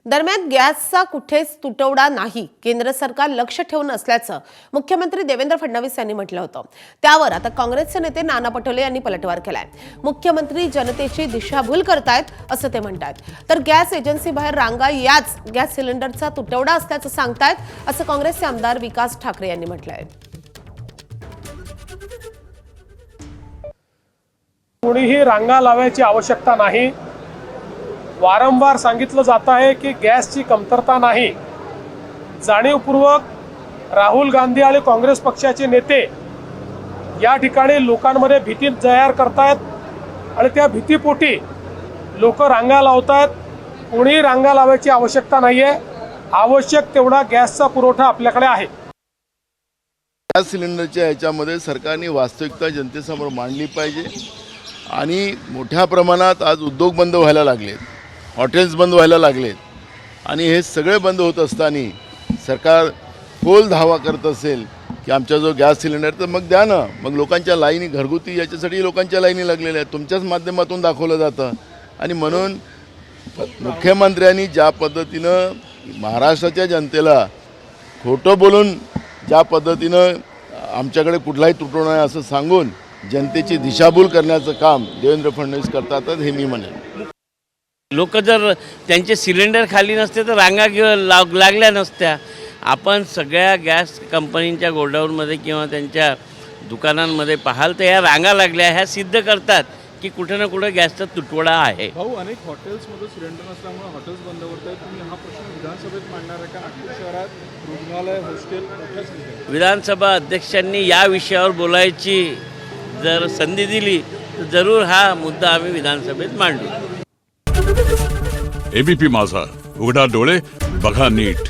दरम्यान गॅसचा कुठेच तुटवडा नाही, केंद्र सरकार लक्ष ठेवून असल्याचं मुख्यमंत्री देवेंद्र फडणवीस यांनी म्हटलं होतं। त्यावर आता काँग्रेसचे नेते नाना पटोले यांनी पलटवार केलाय। मुख्यमंत्री जनतेची दिशाभूल करतायत असं ते म्हणतात। तर गॅस एजन्सी बाहेर रांगा याच गॅस सिलेंडरचा तुटवडा असल्याचं सांगतायत असं काँग्रेसचे आमदार विकास ठाकरे यांनी म्हटलंय। कोणीही रांगा लावायची आवश्यकता नाही। वारंवार सांगितलं जात आहे की गॅसची कमतरता नाही। जाणीवपूर्वक राहुल गांधी आणि काँग्रेस पक्षाचे नेते या ठिकाणी लोकांमध्ये भीती तयार करतायत आणि त्या भीतीपोटी लोक रांगा लावतायत। कोणी रांगा लावायची आवश्यकता नाहीये। आवश्यक तेवढा गॅसचा पुरवठा आपल्याकडे आहे। गॅस सिलेंडरच्या ह्याच्यामध्ये सरकारने वास्तविकता जनतेसमोर मांडली पाहिजे आणि मोठ्या प्रमाणात आज उद्योग बंद व्हायला लागलेत, हॉटेल्स बंद व्हायला लागलेत आणि हे सगळे बंद होत असताना सरकार खोल धावा करत असेल की आमचा जो गॅस सिलेंडर तर मग द्या ना। मग लोकांच्या लाईनी घरगुती याच्यासाठी लोकांच्या लाईनी लागलेल्या आहेत, तुमच्याच माध्यमातून दाखवलं जातं। आणि म्हणून मुख्यमंत्र्यांनी ज्या पद्धतीनं महाराष्ट्राच्या जनतेला खोटं बोलून ज्या पद्धतीनं आमच्याकडे कुठलाही तुटवडा नाही असं सांगून जनतेची दिशाभूल करण्याचं काम देवेंद्र फडणवीस करतात हे मी म्हणेन। लोक जर त्यांचे सिलेंडर खाली नसते तर रांगा लागल्या नसत्या। आपण सगळ्या गॅस कंपनींच्या गोडाऊनमध्ये किंवा त्यांच्या दुकानांमध्ये पाहाल तर या रांगा लागल्या, ह्या सिद्ध करतात की कुठे ना कुठे गॅसचा तुटवडा आहे। भाऊ, अनेक हॉटेल्समध्ये सिलेंडर नसल्यामुळे हॉटेल्स बंद होत आहेत। तुम्ही हा प्रश्न विधानसभेत मांडणार आहे का? नागपूर शहरात रुग्णालय, हॉस्टेल मोठ्या संख्येने विधानसभा अध्यक्षांनी या विषयावर बोलायची जर संधी दिली तर जरूर हा मुद्दा आम्ही विधानसभेत मांडू। एबीपी माझा, उघडा डोळे बघा नीट।